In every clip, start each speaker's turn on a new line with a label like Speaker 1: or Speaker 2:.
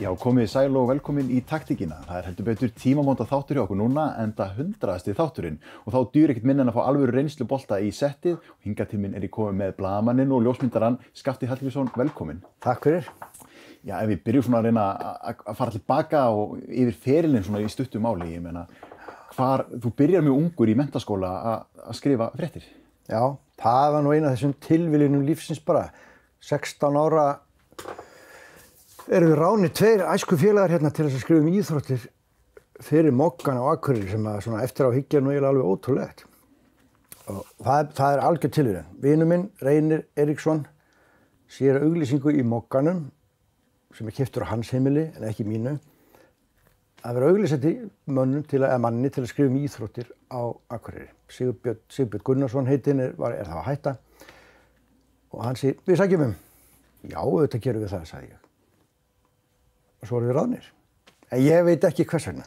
Speaker 1: Já, komið sæl og velkomin í taktíkina. Það heldur betur tímamóta þáttur hjá okkur núna, enda 100. þátturinn. Og þá dýr ekkert minn en að fá alvöru reynslubolta í settið. Og hingað til minn ég komið með blaðamanninn og ljósmyndarann Skafti Hallgrímsson, velkomin.
Speaker 2: Takk fyrir.
Speaker 1: Já, ef við byrjum svona að reyna að fara tilbaka og yfir ferilinn svona í stuttu máli, ég meina, þú byrjar mjög ungur í menntaskóla að skrifa fréttir.
Speaker 2: Já, það var nú eina af þessum tilviljunum lífsins bara. 16 ára erum við ráðnir 2 æskufélagar hérna til þess að skrifa íþróttir fyrir Moggann á Akureyri sem að svona eftir á hyggja nú eiginlega alveg ótrúlegt. Og það er algjör tilviljun. Vinur minn, Reynir Eiríksson, sér auglýsingu í Mogganum sem er keyptur á hans heimili en ekki mínu. Það var auglýsandi manni til að skrifa íþróttir á Akureyri. Sigurbjörn Gunnarsson heitinn er það að hætta. Og hann segir, við sækjum Já, auðvitað gerum við það, sagði ég. Og svo erum við ráðnir. En ég veit ekki hvers vegna.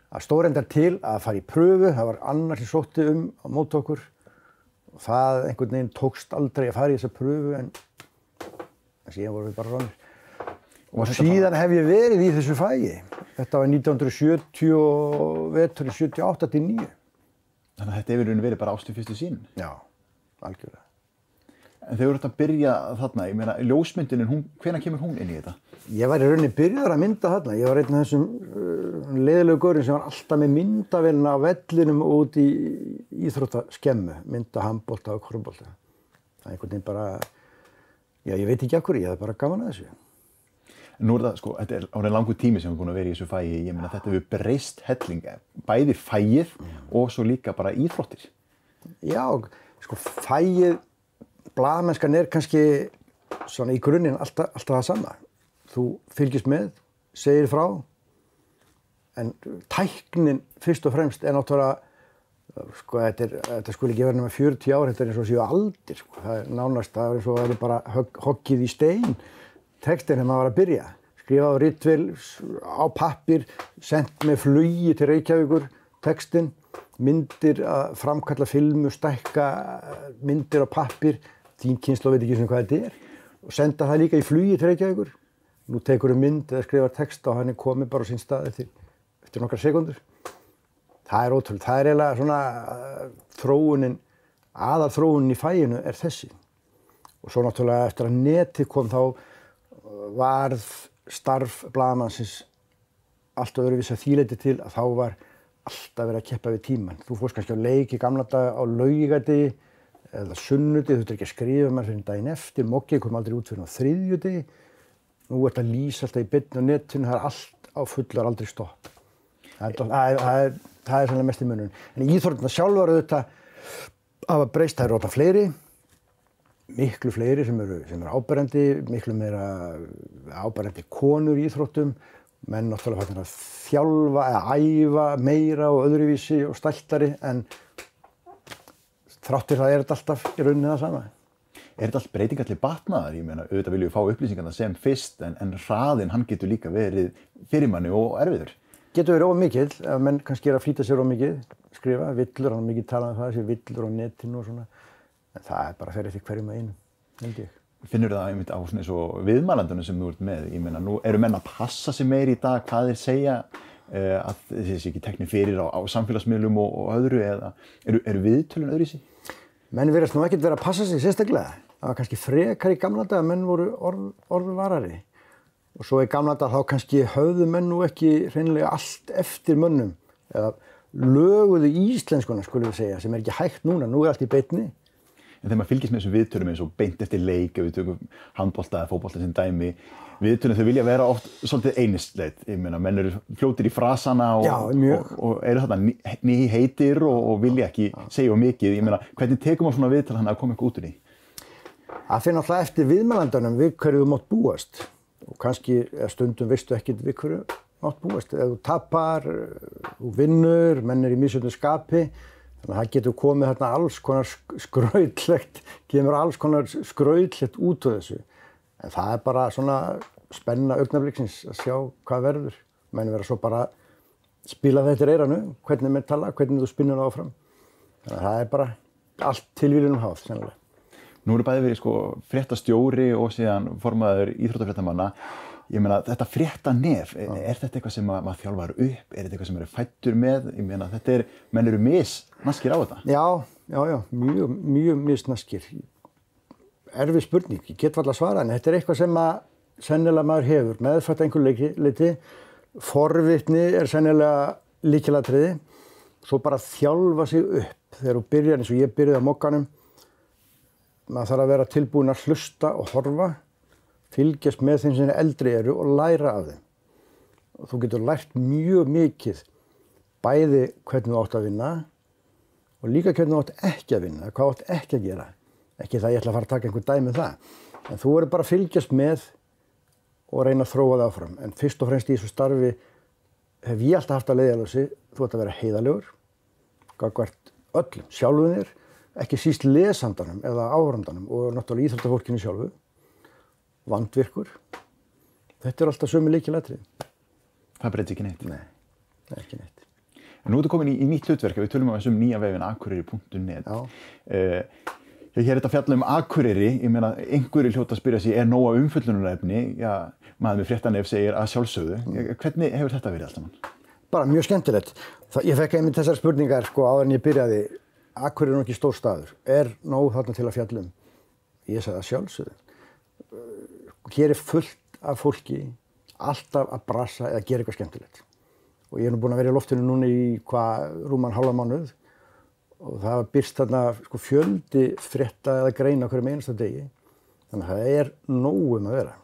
Speaker 2: Það stóð reyndar til að fara í pröfu, það var annar sem sótti á móti okkur. Og það einhvern veginn tókst aldrei að fara í þessa pröfu en síðan vorum við bara ráðnir. Og síðan hef ég verið í þessu fagi. Þetta var 1970 og veturinn 78-9.
Speaker 1: Þannig að þetta hefur verið bara ástu fyrstu sín?
Speaker 2: Já, algjörlega.
Speaker 1: En þegar þú ert að byrja þarna, ég meina, ljósmyndunin, hvenær kemur hún inn í þetta?
Speaker 2: Ég var í rauninni byrjaður að mynda þarna. Ég var einn af þessum leiðilegu gaurinn sem var alltaf með myndavélina á vellinum og út í íþróttaskemmu. Mynda handbolta og korfbolta. Það er einhvern veginn bara, já, ég veit ekki af hverju, ég hafði bara gaman að þessu.
Speaker 1: Nú er það, sko, þetta er orðinn langur tími sem við búin að vera í þessu fagi. Ég meina, þetta hefur breyst helling, bæði fagið og svo líka bara íþróttir.
Speaker 2: Já, sko, fagið, blaðamennskan er kannski svona í grunninn alltaf það sama. Þú fylgist með, segir frá, en tæknin fyrst og fremst er náttúrulega, sko, þetta skulle ekki vera nema 40 ár, þetta er eins og 7 aldir, sko. Það er nánast, það er eins og það er bara hoggið í stein, textin þegar maður var að byrja. Skrifað á ritvél, á pappír, sendt með flugi til Reykjavíkur, textin, myndir að framkalla filmu, stækka myndir á pappír, þín kynslóð veit ekki sem hvað þetta er, og senda það líka í flugi til Reykjavíkur. Nú tekur mynd eða skrifar text og hann er komið bara á sín stað eftir nokkrar sekúndur. Það er ótrúlega. Það er eiginlega svona aðalþróunin í faginu er þessi. Og svo náttúrulega eftir að netið kom þá varð starf blaðamannsins allt öðruvísi að því leyti til að þá var alltaf verið að keppa við tímann. Þú fórst kannski á leik í gamla daga á laugardegi eða sunnudegi, þú þurftir ekki að skrifa maður fyrir daginn eftir, Moggi kom aldrei út fyrir á þriðjudegi. Nú er þetta að lýsa alltaf í beinni á netinu, það er allt á fullu, aldrei stopp. Það er sannlega mest í munurinn. En íþróttirnar sjálfar auðvitað hafa breyst, það eru alltaf fleiri, miklu fleiri sem eru áberandi, miklu meira áberandi konur í íþróttum. Menn náttúrulega farnir að þjálfa eða æfa meira og öðruvísi og stæltari, en þráttir það er þetta alltaf í rauninni það sama.
Speaker 1: Er þetta allt breytingar til batnaðar? Ég meina, auðvitað viljum við fá upplýsingarna sem fyrst, en hraðinn, hann getur líka verið fyrir manni og erfiður.
Speaker 2: Getur verið of mikill, ef menn kannski er að flýta sér of mikið, skrifa, villur, hann er mikið talað um það, þessi villur á netinu og svona. En það er bara fyrir eftir hverjum að einu, held ég.
Speaker 1: Finnur það einmitt á svona eins og viðmælandunum sem þú ert með? Ég meina, nú eru menn að passa sig meir í dag hvað þeir segja, að þessi ekki teknir fyrir á samfélagsmiðlum og öðru, eða eru viðtölun öðruvísi?
Speaker 2: Menn virðast nú ekkert vera að passa sig sérstaklega. Það var kannski frekar í gamla daga, menn voru orðvarari. Og svo í gamla daga þá kannski höfðu menn nú ekki hreinlega allt eftir mönnum. Eða löguðu íslenskuna, skulum við segja, sem er ekki hægt núna. Nú er allt í beinni.
Speaker 1: En þegar maður fylgist með þessum viðtölum eins og beint eftir leik, ef við tökum handbolta eða fótbolta sem dæmi, viðtölum þau vilja vera oft svolítið einistleitt. Ég meina, menn eru fljótir í frasana og eru þarna nýheitir og vilja ekki segja of mikið. Ég meina, hvernig tekum maður svona viðtal hann að koma eitthvað út úr því?
Speaker 2: Það fyrir náttúrulega eftir viðmælandanum við hverju þú mátt búast. Og kannski stundum veistu ekkert við hverju mátt búast. Ef þú tapar, þú vinnur, menn er í misjöfnu skapi. Þannig að það getur komið þarna alls konar skrautlegt út úr þessu. En það er bara svona spenna augnabliksins að sjá hvað verður. Menn vera svo bara spila þetta í eyranu, hvernig menn tala, hvernig þú spinnur það áfram. Þannig að það er bara allt tilviljunum háð, sennilega.
Speaker 1: Nú eru bæði verið fréttastjóri og síðan formaður íþróttafréttamanna. Ég meina, þetta fréttanef, þetta eitthvað sem maður þjálfar upp? Þetta eitthvað sem fæddur með? Ég meina, menn eru misnaskir á þetta?
Speaker 2: Já, mjög misnaskir. Erfið spurning, ég get varla að svara, en þetta eitthvað sem sennilega maður hefur, meðfætt einhver leyti, forvitni sennilega lykilatriði, svo bara þjálfa sig upp. Þegar þú byrjar, eins og ég byrjaði á Mogganum, maður þarf að vera tilbúin að hlusta og horfa, fylgjast með þeim sem eldri eru og læra af þeim. Og þú getur lært mjög mikið, bæði hvernig þú átt að vinna og líka hvernig þú átt ekki að vinna, hvað átt ekki að gera. Ekki það ég ætla að fara að taka einhver dæmi um það. En þú verður bara að fylgjast með og reyna að þróa það áfram. En fyrst og fremst í þessu starfi hef ég alltaf haft að leiðarljósi, þú átt að vera heiðarlegur, gagnvart öllum, sjálfum þér, ekki síst lesandanum eða áhorfandanum og náttúrulega íþróttafólkinu sjálfu. Vandvirkur. Þetta alltaf sömu lykilatriði.
Speaker 1: Það breytir ekki neitt?
Speaker 2: Nei, ekki neitt.
Speaker 1: En nú ertu komin í nýtt hlutverk, við tölum þessum nýja vefinn akureyri.net. Hér er þetta fjalla Akureyri, ég meina, einhverju hljóta að spyrja sig, nóg af umfjöllunarefni? Já, maður með fréttanef segir að sjálfsögðu. Hvernig hefur þetta verið allt saman?
Speaker 2: Bara mjög skemmtilegt. Ég fekk einmitt þessar spurningar, áður en ég byrjaði. Akureyri ekki stór staður. Nóg þarna til að fjalla Ég sagði að sjálfsögðu. Hér fullt af fólki, alltaf að brasa eða gera eitthvað skemmtilegt. Og ég búinn að vera í loftinu núna í rúman hálfan mánuð og það var birst þarna fjöldi frétta eða greina hverjum einasta degi. Þannig að það nóg að vera.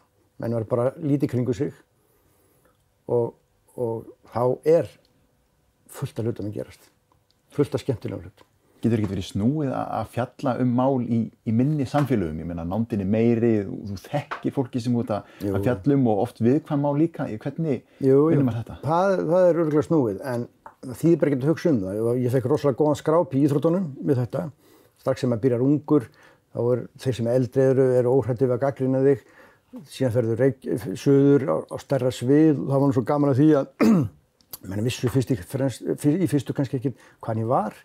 Speaker 2: Menn var bara lítið kringu sig og þá fullt af hlutum að gerast. Fullt af skemmtilegum hlutum.
Speaker 1: Getur ekki verið snúið að fjalla mál í minni samfélögum? Ég meina, nándin meiri, þú þekkir fólki sem út að fjalla og oft viðkvæm mál líka. Hvernig vinnur maður þetta?
Speaker 2: Það örugglega snúið, en það þýðir bara ekki að hugsa það. Ég fekk rosalega góðan skráp í íþróttunum við þetta. Strax sem maður byrjar ungur, þá þeir sem eldri eru óhræddir við að gagnrýna þig. Síðan ferðu suður á stærra svið. Það var svo gaman að því að menn vissu í fyrstu kannski ekki hvaðan ég var.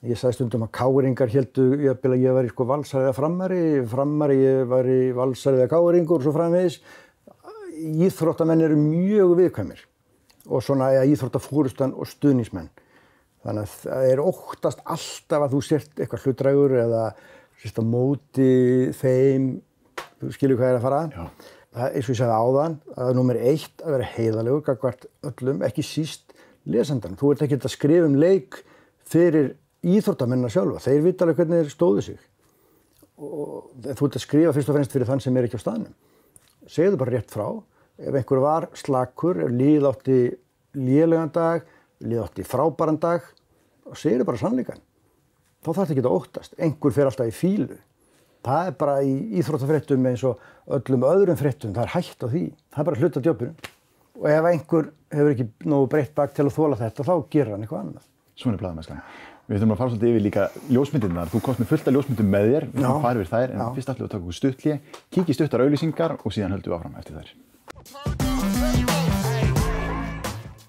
Speaker 2: Ég sagði stundum að káringar héldu ég væri valsari eða frammari, ég væri valsari eða káringur og svo framvegis. Íþróttamenn eru mjög viðkvæmir og svona íþróttafórustan og stuðningsmenn. Þannig að það óttast alltaf að þú sért eitthvað hlutdrægur eða sért á móti þeim, þú skilur hvað að fara.
Speaker 1: Já.
Speaker 2: Það eins og ég sagði áðan, að númer 1 að vera heiðarlegur gagnvart öllum, ekki síst lesandanum. Þú ert ekki að skrifa leik fyrir íþróttamennina sjálfa, þeir vita alveg hvernig þeir stóðu sig. Og þú ert að skrifa fyrst og fremst fyrir þann sem ekki á staðnum. Segðu bara rétt frá. Ef einhver var slakur, ef lið átti lélegan dag, lið átti frábæran dag, og segðu bara sannleikann. Þá þarftu ekki að óttast. Einhver fer alltaf í fílu. Það bara í íþróttafréttum eins og öllum öðrum fréttum, það hætt á því. Það bara hluti af jobbinu. Og ef einhver hefur ekki nógu breitt bak til að þola þetta, þá gerir hann eitthvað annað.
Speaker 1: Svona blaðamennskan. Við þurfum að fara svolítið yfir líka ljósmyndirnar. Þú komst með fullt af ljósmyndum með þér, við þurfum að fara yfir þær, en fyrst ætlum við að taka okkur stutthlé, kíkja í stuttar auglýsingar og síðan höldum við áfram eftir þær.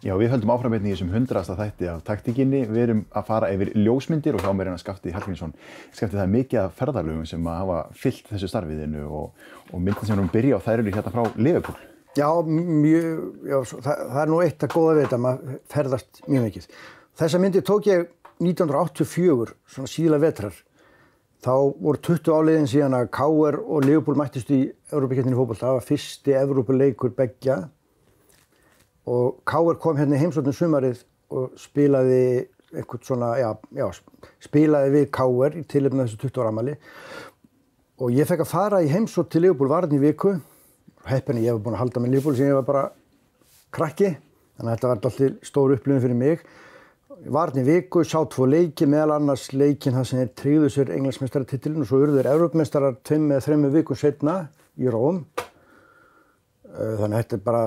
Speaker 1: Já, við höldum áfram í þessum 100. þætti af taktíkinni. Við erum að fara yfir ljósmyndir og hjá mér Skafti Hallgrímsson. Skafti, það mikið af ferðalögum sem hafa fyllt þessu starfiðinu og myndin sem við erum að byrja á, þær eru hérna frá Liverpool.
Speaker 2: Já, það nú eitt að góða við þetta, maður ferðast mjög mikið. Þessa myndir tók ég 1984, svona síðla vetrar. Þá voru 20 áliðin síðan að KR og Liverpool mættust í Evrópukeppninni í fótbolta. Það var fyrsti Evrópuleikur beggja. Og KR kom hérna í heimsókn sumarið og spilaði spilaði við KR í tilefni af þessu 20 ára afmæli. Og ég fekk að fara í heimsókn til Liverpool varðin í viku. Heppinn, ég var búinn að halda með Liverpool síðan ég var bara krakki. Þannig að þetta var alltaf stór upplifun fyrir mig. Varðin í viku, sá 2 leiki, meðal annars leikinn þar sem þeir tryggðu sér Englandsmeistaratitilinn og svo urðu þeir Evrópumeistarar 2 eða 3 vikum seinna í Róm. Þannig að þetta bara,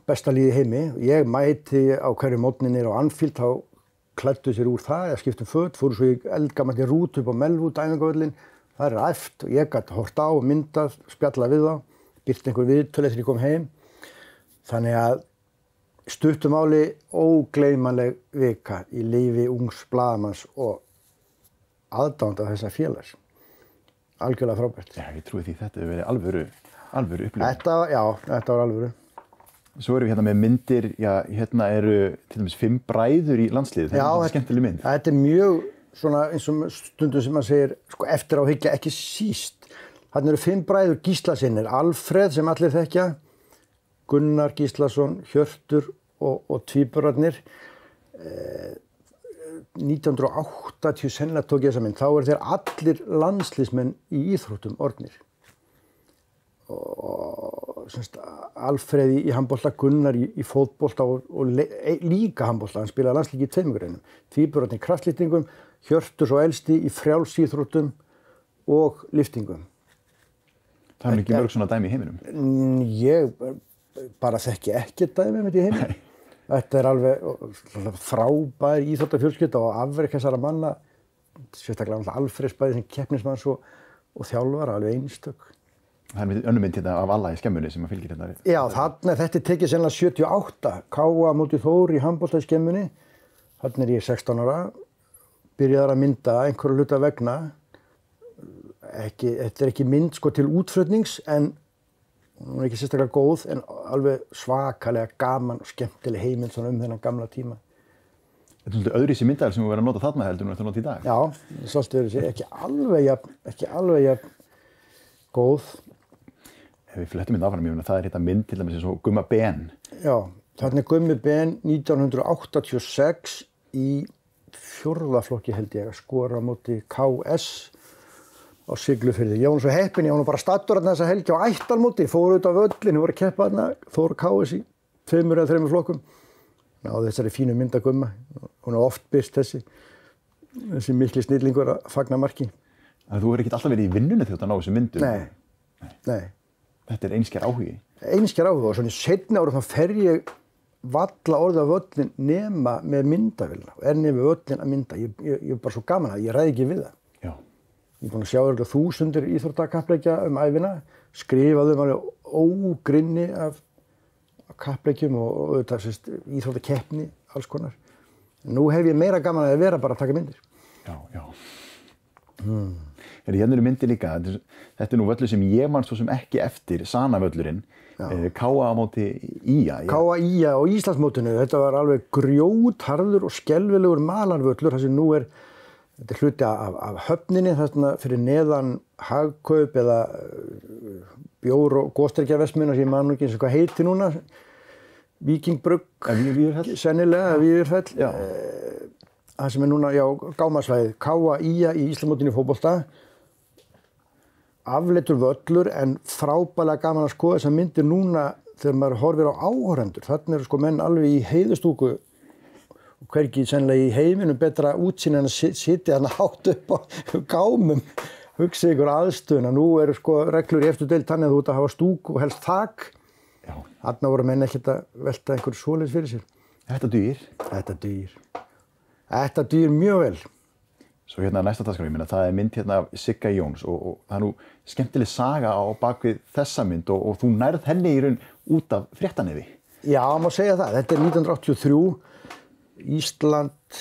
Speaker 2: besta lið í heimi. Ég mæti á hverju mótni niður á Anfield, þá klæddu sér úr það, eða skiptum föt, fóru svo í eldgamalli rútu upp á Melwood, æfingavöllinn. Það æft og ég gat hort á og myndað, spjallað við þá, birt einhver viðtöl eftir ég kom heim. Þannig að stuttu máli ógleymanleg vika í lífi ungs blaðamanns og aðdáanda þessa félags. Algjörlega frábært.
Speaker 1: Já, ég trúi því þetta hefur verið alvöru alvöru upplifun.
Speaker 2: Þetta var alvöru.
Speaker 1: Svo erum við hérna með myndir, hérna eru til dæmis 5 bræður í landsliðið. Þetta er skemmtileg mynd.
Speaker 2: Þetta er mjög svona eins og stundum sem maður segir, sko eftir á hyggja ekki síst. Þarna eru 5 bræður Gíslasinnir, Alfreð sem allir þekkja, Gunnar Gíslason, Hjörtur og tvíburarnir. 1980 sennilega tók ég þessa mynd, þá eru þeir allir landsliðsmenn í íþróttum orðnir. Og Alfreð í handbolta, Gunnar í fótbolta og líka handbolta, hann spilaði landsleik í 2 greinum. Tvíburarnir í kraftlyftingum, Hjörtur svo elsti í frjálsíþróttum og lyftingum.
Speaker 1: Það er ekki mörg svona dæmi í heiminum?
Speaker 2: Ég bara þekki ekki dæmi með þetta í heiminum. Þetta er alveg frábær íþróttafjölskylda og afrek þessara manna, sérstaklega Alfreðs bæði sem keppnismanns og þjálfara, alveg einstök.
Speaker 1: Það er önnur mynd hérna af alla í skemmunni sem að fylgir hérna.
Speaker 2: Já, þetta er tekið sennilega 78, Káa móti Þór í handbolta í skemmunni. Þarna er ég 16 ára, byrjaði að mynda einhverju hluta vegna. Þetta er ekki mynd sko til útflutnings, en hún er ekki sérstaklega góð, en alveg svakalega gaman og skemmtileg heimild svona þennan gamla tíma.
Speaker 1: Þetta er svolítið öðruvísi myndavél sem við verðum að nota þarna heldur en við ætlum að nota í dag.
Speaker 2: Já, svolítið öðruvísi, ekki alveg jafn góð.
Speaker 1: Ef við flettum mynd áfram, ég meina það er hérna mynd til dæmis eins og Gumma Ben.
Speaker 2: Já, þarna er Gummi Ben 1986 í 4. flokki held ég að skora á móti KS. Á Siglufirði. Ég var svo heppinn, ég var bara staddur þarna þessa helgi á ættarmóti, fór út á völlin, voru að keppa þarna, Þór KS í 2 eða 3 flokkum. Já, þessari fínu mynd að Gumma. Hún er oft birt þessi mikli snillingur að fagna marki.
Speaker 1: Þú hefur ekkert alltaf verið í vinnunni þegar þú ná þessu myndu?
Speaker 2: Nei.
Speaker 1: Þetta er einskær áhugi?
Speaker 2: Einskær áhugi og svona í seinna ára þá fer ég valla orðið á völlin nema með myndavélina. Með völlin að mynda. Ég er bara svo gaman að ég ræði ekki við það. Ég er búinn að sjá örugglega þúsundir íþróttakappleikja ævina, skrifaði alveg ógrynni af kappleikjum og íþróttakeppni, alls konar. Nú hef ég meira gaman að vera bara að taka myndir.
Speaker 1: Já. Hérna eru myndir líka. Þetta er nú völlur sem ég man svo sem ekki eftir, Sanavöllurinn. Káa á móti Ía.
Speaker 2: Káa Ía á Íslandsmótinu. Þetta var alveg grjótharður og skelfilegur malarvöllur, þar sem nú er þetta er hluti af höfninni, þarna fyrir neðan Hagkaup eða bjór- og gosdrykkjaverksmiðjuna sem ég man nú ekki eins og hvað heiti núna. Víkingbrugg, sennilega, Víðirfell. Það sem er núna, gámasvæðið, Káa Ía í Íslandsmótinu í fótbolta. Afleitur völlur en frábærlega gaman að skoða þessar myndir núna þegar maður horfir á áhorfendur. Þarna eru sko menn alveg í heiðustúku og hvergi sennilega í heiminum betra útsýni en að sitja þarna hátt upp á gámum, hugsa ykkur aðstöðuna. Nú eru sko reglur í efstu deild þannig að þú ert að hafa stúk og helst þak. Þarna voru menn ekkert að velta einhverju svoleiðis fyrir sér.
Speaker 1: Þetta dugir?
Speaker 2: Þetta dugir mjög vel.
Speaker 1: Svo hérna næsta dagskrá, ég meina, það er mynd hérna af Sigga Jóns og það er nú skemmtileg saga á bakvið þessa mynd og þú nærð henni í raun út af fréttanefi.
Speaker 2: Já, má segja það. Þetta er 1983. Ísland,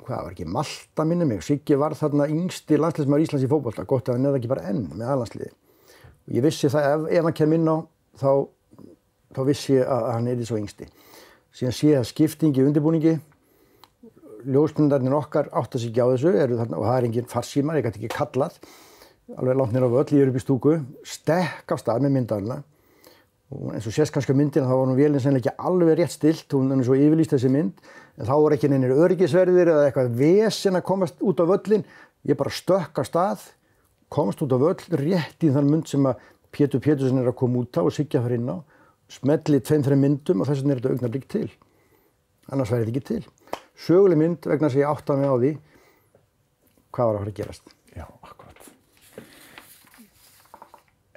Speaker 2: hvað var ekki, Malta minni mig. Siggi var þarna yngsti landsliðsmaður Íslands í fótbolta, gott að hann er ekki bara enn með A-landsliði. Ég vissi það ef hann kem inn á, þá vissi ég að hann er svo yngsti. Síðan sé það skipting í undirbúningi, ljósmyndarnir okkar átta sig ekki á þessu, þarna, og það er engin farsímar, ég gæti ekki kallað, alveg langt niður á völl, ég er upp í stúku, stekk af stað með myndavelina. Og eins og sést kannski á myndina, þá var nú vélinn sennilega ekki alveg rétt stillt, hún er svo yfirlýst þessi mynd, en þá var ekki neinir öryggisverðir eða eitthvað vesen að komast út á völlin. Ég bara stökk af stað, komst út á völl, rétt í þann mynd sem að Pétur Pétursson er að koma út á og Sigga fara inn á, smelli 2-3 myndum og þess vegna er þetta augnablik til. Annars væri þetta ekki til. Söguleg mynd vegna þess að ég áttaði mig á því hvað var að fara að gerast.
Speaker 1: Já, akkurat.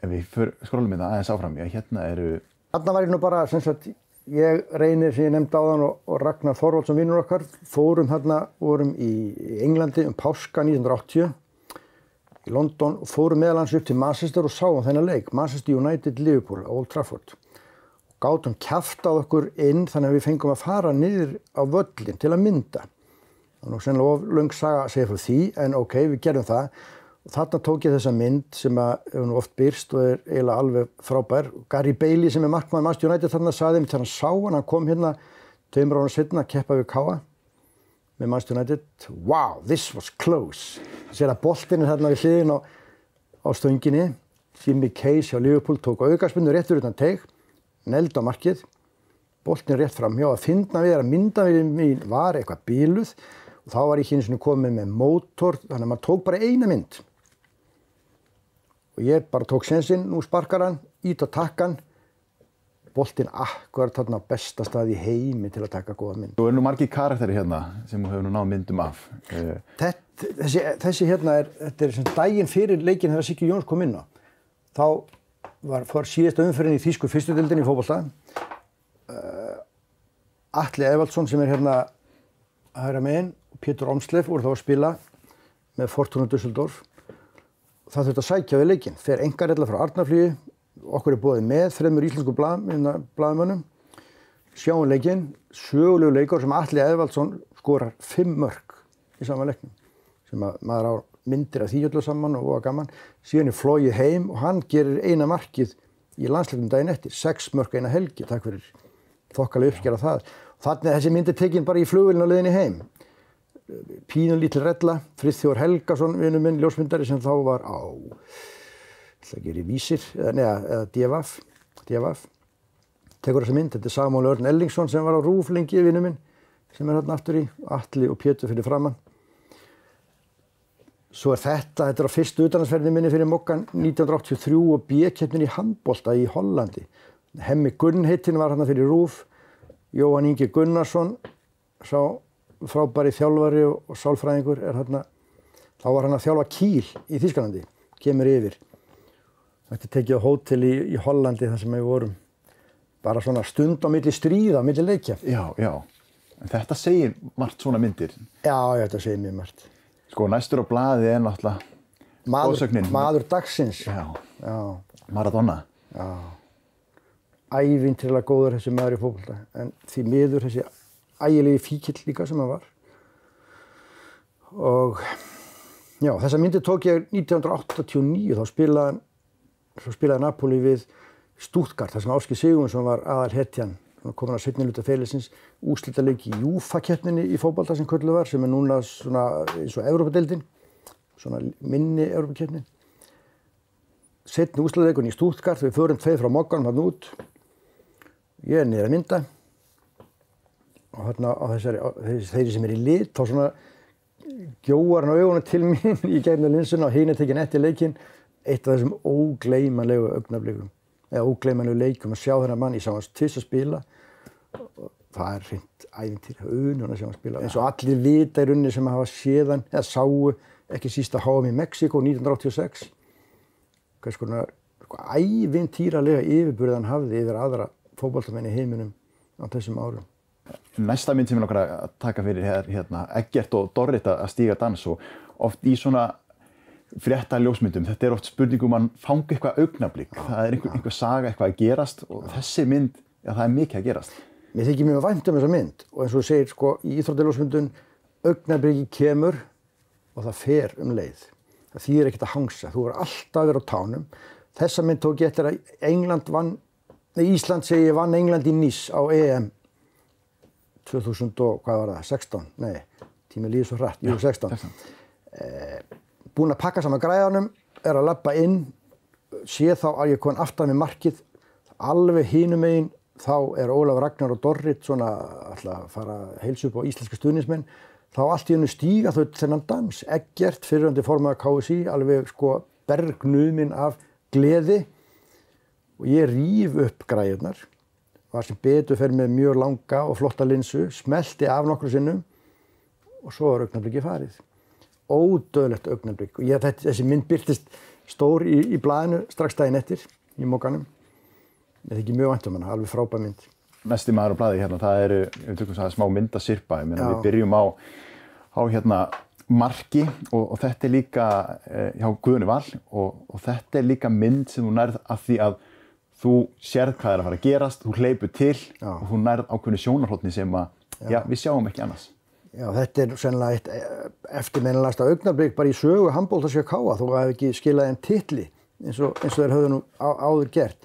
Speaker 1: Ef við skrólum þetta aðeins áfram, hérna eru...
Speaker 2: Þarna var ég nú bara, sem sagt, ég Reynir sem ég nefndi áðan og Ragnar Þorvaldsson vinnur okkar, vorum í Englandi páska 1980 í London og fórum meðalans upp til Manchester og sáum þennan leik, Manchester United Liverpool á Old Trafford. Gátum kjaftað okkur inn þannig að við fengum að fara niður á völlin til að mynda. Það var nú sennilega of löng saga að segja frá því, en ok, við gerðum það Og þarna tók ég þessa mynd sem hefur nú oft birst og eiginlega alveg frábær. Gary Bailey sem markmaður Manchester United þarna sagði þegar hann sá hann kom hérna 2 árum seinna að keppa við Káa með Manchester United. Wow, this was close. Sér að boltinn þarna við hliðin á stönginni. Jimmy Case hjá Liverpool tók aukaspyrnu rétt fyrir utan teig, negld á markið. Boltinn rétt fram hjá að finna við að myndavélin mín var eitthvað bíluð og þá var ég einu sinni komið með mótor, þannig að maður tók bara eina mynd. Og ég bara tók sénsinn, nú sparkar hann, ít á takkan, boltinn akkurat þarna á besta stað í heimi til að taka góða mynd.
Speaker 1: Þú nú margir karakteri hérna sem þú hefur nú náð myndum af.
Speaker 2: Þessi hérna þetta sem daginn fyrir leikinn þegar Siggi Jóns kom inn á. Þá fór síðasta umferðin í þýsku fyrstu deildinni í fótbolta. Atli Evaldsson sem hérna hægra megin og Pétur Omsleff voru þá að spila með Fortuna Düsseldorf. Það þurfti að sækja við leikinn. Fer einkareilla frá Arnarflugi, okkur boðið með 3 íslensku blaðamönnum. Sjáum leikinn, sögulegu leikur sem Atli Evaldsson skorar 5 mörk í sama leiknum. Sem maður á myndir af því öllu saman og var gaman. Síðan flogið heim og hann gerir eina markið í landsleiknum daginn eftir. 6 mörk eina helgi, takk fyrir þokkalega uppskera það. Þannig þessi mynd tekin bara í flugvélina á leiðinni heim. Pínu lítil rella, Friðþjófur Helgason, vinur minn, ljósmyndari sem þá var á, ætla að gera í Vísir, eða DFF. Tekur þessa mynd, þetta Samuel Örn Ellingsson sem var á RÚV lengi, vinur minn, sem hérna aftur í, Atli og Pétur fyrir framan. Svo þetta á fyrstu utanlandsferðinni minni fyrir Mokkan 1983 og B-keppnin í handbolta í Hollandi. Hemmi Gunn heitinn var hérna fyrir RÚV. Jóhann Ingi Gunnarsson, sá frábæri þjálfari og sálfræðingur hérna. Þá var hann að þjálfa Kiel í Þýskalandi, kemur yfir. Þetta tekið á hótel í Hollandi þar sem við vorum. Bara svona stund á milli stríða, á milli leikja.
Speaker 1: Já. En þetta segir margt svona myndir.
Speaker 2: Já, þetta segir mjög margt.
Speaker 1: Sko, næstur á blaði náttúrulega góðsögnin.
Speaker 2: Maður dagsins.
Speaker 1: Já. Maradona.
Speaker 2: Já. Ævintýralega góður þessi maður í fótbolta. En því miður þessi ægilegi fíkill líka sem hann var. Og já, þessa myndi tók ég 1989. Þá spilaði Napoli við Stuttgart, þar sem Ásgeir Sigurjónsson var aðalhetjan. Komin að seinni hluta ferilsins, úrslitaleik í UEFA-keppninni í fótbolta sem kölluð var, sem núna svona eins og Evrópadeildin, svona minni Evrópakeppnin. Seinni úrslitaleikurinn í Stuttgart, við förum 2 frá Mogganum þarna út. Ég niður að mynda og þarna á þeirri sem í lit, þá svona gjóar hann á augunum til mín í gegnum linsuna og hinn tekin eftir leikinn. Eitt af þessum ógleymanlegu augnablikum, eða ógleymanlegu leikum að sjá þennan mann. Ég sá hans tvis að spila og það hreint ævintýri, unun að sjá hann spila. Eins og allir vita í rauninni sem hafa séð hann, eða sáu, ekki síst að HM í Mexíkó 1986. Hvers konar ævintýralega yfirburð hann hafði yfir aðra fótboltamenn í heiminum á þessum árum.
Speaker 1: Næsta mynd sem ég langar að taka fyrir hérna, Eggert og Dorrit að stíga dans og oft í svona frétta ljósmyndum, þetta oft spurningum að fanga eitthvað augnablik. Það einhver saga, eitthvað að gerast og þessi mynd, það mikið að gerast.
Speaker 2: Mér þykir mjög vænt þessa mynd og eins og þú segir, sko, í íþróttaljósmyndun augnabliki kemur og það fer leið. Það þýðir ekkert að hangsa, þú verður alltaf að vera á tánum. Þessa mynd tók ég eftir að Ísland vann England í Nice á EM 2000 og hvað var það, 16? Nei, tíminn líður svo hratt, 16. Búinn að pakka saman græðanum, að labba inn, sé þá að ég kom aftan með markið, alveg hinum megin, þá Ólafur Ragnar og Dorrit svona alltaf að fara að heilsa upp á íslenska stuðningsmenn, þá allt í hennu stíga þau þennan dans. Eggert, fyrrverandi formaður KSÍ, alveg sko bergnuminn af gleði og ég ríf upp græjurnar, var sem betur fer með mjög langa og flotta linsu, smelti af nokkru sinnum og svo var augnablikið farið. Ódöðlegt augnablik og þessi mynd birtist stór í blaðinu strax daginn eftir í Mogganum. Mér þykir mjög vænt hana, alveg frábær mynd.
Speaker 1: Næsti maður á blaði hérna, það eru, við tökum það smá myndasyrpa, við byrjum á hérna marki og þetta líka hjá Guðni Val og þetta líka mynd sem þú nærð af því að þú sérð hvað að fara að gerast, þú hleypur til og þú nærð ákveðnu sjónarhorni sem við sjáum ekki annars.
Speaker 2: Já, þetta sennilega eitt eftirminnilegasta augnablik bara í sögu handboltans hjá KA, þó hafi ekki skilað þeim titli eins og þeir höfðu nú áður gert.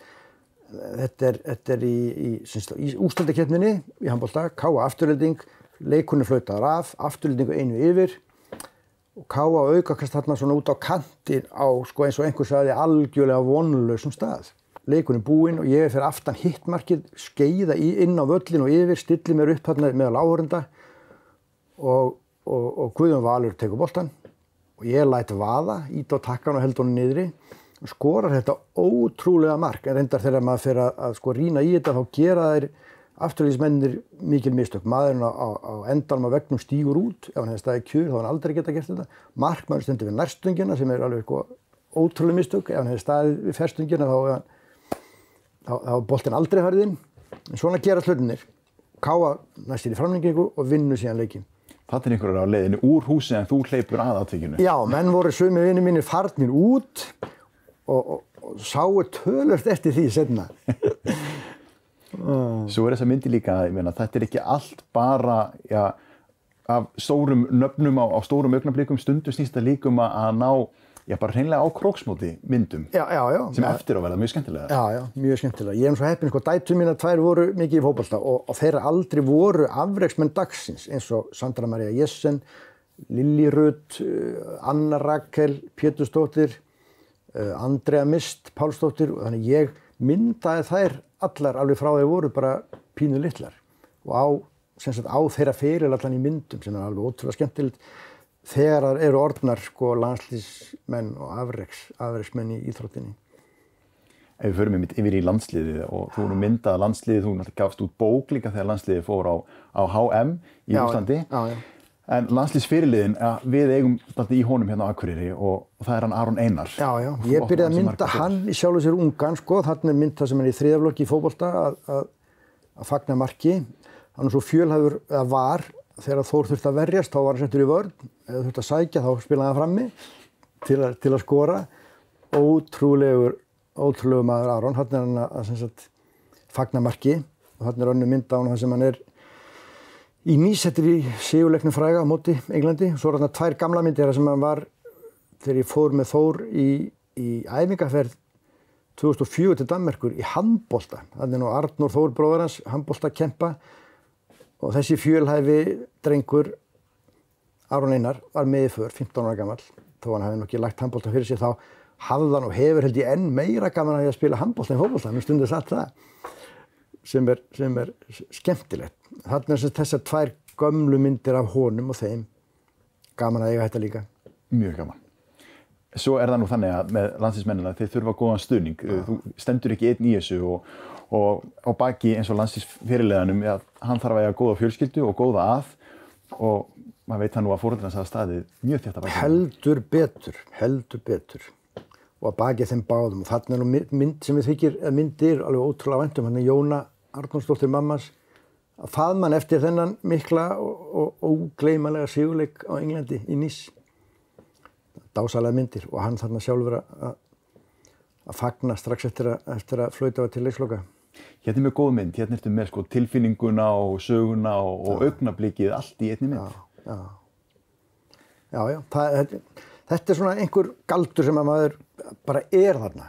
Speaker 2: Þetta er í úrslitakeppninni í handbolta, KA afturhalding, leikurinn flautaður af, afturhaldingu einu yfir og KA aukakast þarna svona út á kantin á, sko eins og einhver sagði, algjörlega vonlausum stað. Leikurinn búinn og ég fyrir aftan hittmarkið, skeiða inn á völlin og yfir, stilli mér upp þarna meðal áhorfenda og Guðjón Valur tekur boltann og ég læt vaða, ýta á takkan og held honum niðri og skorar þetta ótrúlega mark. En reyndar þegar maður fer að sko rýna í þetta þá gera þeir afturliðsmennir mikil mistök. Maðurinn á endanum á veggnum stígur út, ef hann hefði staðið kjur þá hann aldrei geta gert þetta. Markmaður stendur við nærstöngina sem alveg sko ótrúlega mistök. Ef hann hefði staðið við ferstöngina þá boltinn aldrei farið inn. En svona gera hlutirnir. KA næst í framlengingu og vinnur síðan leikinn.
Speaker 1: Það er einhverjar á leiðinni úr húsi en þú hleypur að atvikinu.
Speaker 2: Já, menn voru sumir vinir mínir farnir út og sáu töluvert eftir því seinna.
Speaker 1: Svo þessa myndi líka, ég meina, þetta ekki allt bara af stórum nöfnum á stórum augnablikum, stundum snýst það líka að ná bara hreinlega á króksmóti myndum.
Speaker 2: Já.
Speaker 1: Sem eftir á verða mjög skemmtilega.
Speaker 2: Já, mjög skemmtilega. Ég svo heppinn, sko, dætur mínar tvær voru mikið í fótbolta og þeirra aldrei voru afreksmenn dagsins eins og Sandra María Jessen, Lilli Rut, Anna Rakel, Pétursdóttir, Andrea Mist, Pálsdóttir og þannig ég myndaði þær allar alveg frá þeir voru bara pínu litlar og á þeirra feril allan í myndum sem alveg ótrúlega skemmtilegt þegar það eru orðnar sko landslísmenn og afreksmenn í íþróttinni.
Speaker 1: Ef við förum yfir í landsliðið og þú myndaði landsliðið, þú náttúrulega gafst út bók líka þegar landsliðið fór á HM í Rússlandi.
Speaker 2: Já.
Speaker 1: En landslísfyrirliðinn, við eigum í honum hérna á Akureyri og það er hann Aron Einar.
Speaker 2: Já, ég byrjaði að mynda hann í sjálfu sér ungan, sko. Þarna er mynd það sem er í þriðja flokki í fótbolta að fagna marki. Hann svo fjölhæfur, eða var, þegar Þór þurfti að verjast, þá var hann settur í vörn. Eða þurfti að sækja, þá spilaði hann frammi til að skora. Ótrúlegur maður Aron. Þarna er hann að sem sagt, fagna marki og þarna er önnur mynd á hann þar sem hann er í Nýsettir í sigurleiknum fræga á móti Englandi. Svo er þarna tvær gamla myndir sem hann var þegar ég fór með Þór í æfingaferð 2004 til Danmerkur í handbolta. Þannig nú Arnór Þór bróðir hans, handboltakempa og þessi fjölhæfi drengur Aron Einar var með í för, 15 ára gamall. Þó hann hafi nú ekki lagt handbolta fyrir sig þá hafði hann og hefur held ég enn meira gaman að spila handbolta en fótbolta. Mér stundum satt það sem er skemmtilegt. Þarna er þessar tvær gömlu myndir af honum og þeim. Gaman að eiga þetta líka.
Speaker 1: Mjög gaman. Svo er það nú þannig að með landsliðsmennina þeir þurfa góðan stuðning. Þú stendur ekki einn í þessu og á baki eins og landsliðsfyrirliðanum hann þarf að eiga góða fjölskyldu og góða og maður veit það nú að foreldrar hans hafa staðið mjög þétt að baki. Heldur betur. Og að baki þeim báðum. Og þarna er nú mynd sem við þykir myndir alveg ótrúlega vænt um. Hann er Jóna Arnórsdóttir mammas að faðmann eftir þennan mikla og ógleymanlega sigurleik á Englandi í Nice. Dásalega myndir og hann þarna sjálfur að fagna strax eftir að flauta var til leiksloka. Hérna er mjög góð mynd, hérna ertu með sko tilfinninguna og söguna og augnablikið allt í einni mynd.
Speaker 2: Já. Þetta er svona einhver galdur sem að maður bara er þarna.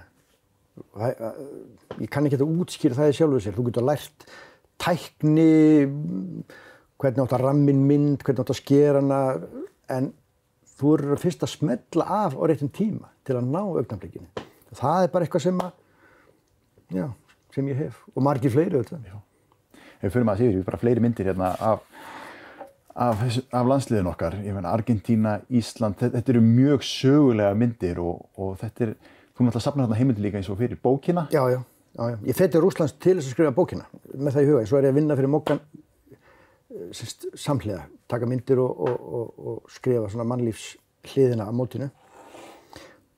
Speaker 2: Ég kann ekki að útskýra það í sjálfu sér. Þú getur lært tækni, hvernig átt að rammin mynd, hvernig átt að skera hana, en þú eru fyrst að smella af á réttum tíma til að ná augnablikinu. Það er bara eitthvað sem ég hef og margir fleiri auðvitað.
Speaker 1: Ef við förum að segja, bara fleiri myndir hérna af landsliðin okkar. Ég meina Argentína, Ísland, þetta eru mjög sögulega myndir og þetta er, þú náttúrulega safnar þarna heimildir líka eins og fyrir bókina. Já.
Speaker 2: Ég fer til Rússlands til þess að skrifa bókina með það í huga. Svo er ég að vinna fyrir Moggan samhliða, taka myndir og skrifa svona mannlífshliðina á mótinu.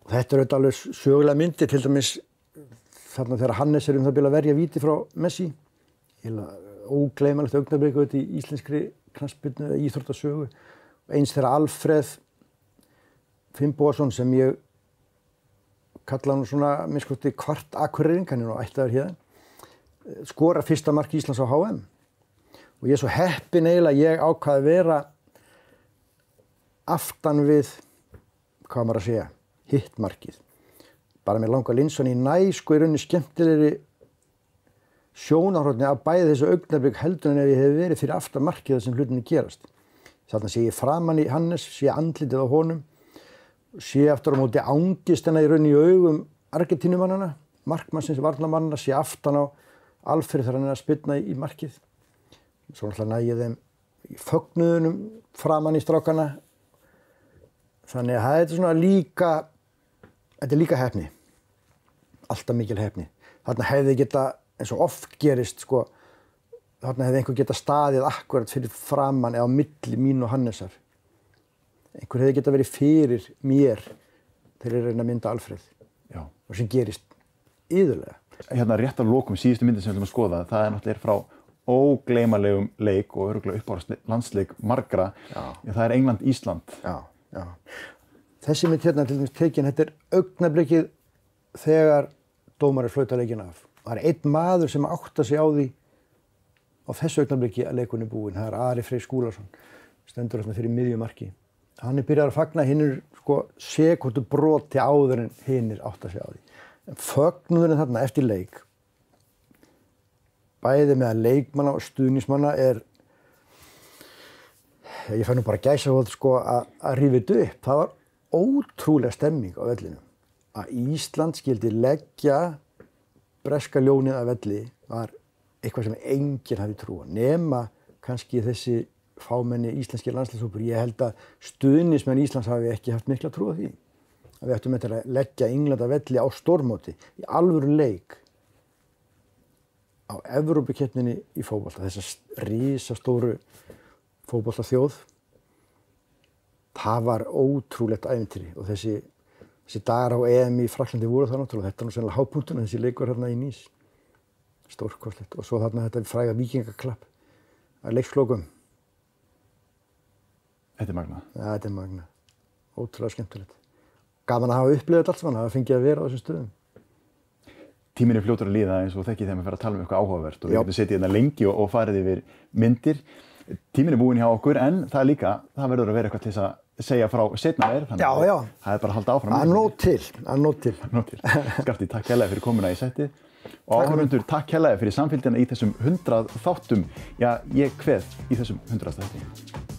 Speaker 2: Og þetta eru alveg sögulega myndir, til dæmis þarna þegar Hannes er það bil að verja víti frá Messi. Ógleymanlegt augnablik í íslenskri knattspyrnu eða íþróttasögu. Eins þegar Alfreð Finnbogason sem ég kalla hann svona minnskoti kvart Akureyring, hann er nú ættaður héðan, skora fyrsta mark Íslands á HM. Og ég er svo heppinn eiginlega að ég ákvað að vera aftan við, hvað maður að segja, hittmarkið. Bara með Langa Lindsson í sko í rauninni skemmtilegri sjónarhorni af bæði þessu augnablik heldur en ef ég hef verið fyrir aftan markið þar sem hlutinni gerast. Þarna sé ég framan í Hannes, sé andlitið á honum, sé aftur á móti angistina í rauninni í augum Argentínumannana, markmannsins, varnarmannana, sé aftan á Alfreð þegar hann að spyrna í markið. Svo náttúrulega næ ég þeim í fögnuðunum framan í strákana. Þannig að þetta er svona líka heppni. Alltaf mikil heppni. Þarna hefði geta, eins og oft gerist, sko, þarna hefði einhver geta staðið akkurat fyrir framan eða á milli mín og Hannesar. Einhver hefði geta verið fyrir mér þegar ég reyna að mynda Alfreð.
Speaker 1: Já.
Speaker 2: Og sem gerist iðulega.
Speaker 1: Hérna rétt að lokum, síðustu myndin sem við ætlum að skoða, það er náttúrulega frá ógleymanlegum leik og örugglega uppáhalds landsleik margra. Já, það er England-Ísland.
Speaker 2: Já, já. Þessi mynd hérna til dæmis tekin, þetta er augnablikið þegar dómari flautar leikinn af. Það er einn maður sem áttar sig á því á þessu augnabliki að leikurinn er búinn. Það er Ari Freyr Skúlason, stendur þarna fyrir miðju marki. Hann er byrjað að fagna, hinn er sko sekúndu broti áður en hinn er áttar sig á því. En fögnuðurinn þarna eftir leik, bæði með að leikmanna og stuðningsmanna er, ég fæ nú bara gæsahóð sko að rífa þetta upp. Það var ótrúlega stemming á vellinum. Að Ísland skyldi leggja breska ljónið að velli var eitthvað sem enginn hafi trúað. Nema kannski þessi fámenni íslenski landsliðshópur. Ég held að stuðningsmenn Íslands hafi ekki haft mikla trú á því. Að við ættum að leggja England að velli á stórmóti, í alvöru leik, á Evrópukeppninni í fótbolta, þessa risastóru fótboltaþjóð. Það var ótrúlegt ævintýri og þessi dagar á EM í Frakklandi voru það náttúrulega. Þetta er nú sennilega hápunkturinn, þessi leikur hérna í Nice. Stórkostlegt. Og svo þarna þetta fræga víkingaklapp að leikslokum.
Speaker 1: Þetta er magnað.
Speaker 2: Ja, þetta er magnað. Ótrúlega skemmtilegt. Gaman að hafa upplifað allt saman, að hafa fengið að vera á þessum stöðum.
Speaker 1: Tíminn er fljótur að líða eins og þekki þegar maður fer að tala um eitthvað áhugavert og við getum setið hérna lengi og farið yfir myndir. Tíminn er búinn hjá okkur en það er líka, það verður að vera eitthvað til þess að segja frá seinna meir.
Speaker 2: Já.
Speaker 1: Það er bara að halda áfram.
Speaker 2: Það er nóg til.
Speaker 1: Skafti, takk hérlega fyrir komuna í settið. Og áhorfendur, takk hérlega fyrir samfylgdina í þessum 100 þáttum. Já, ég kveð í þessum 100. þætti.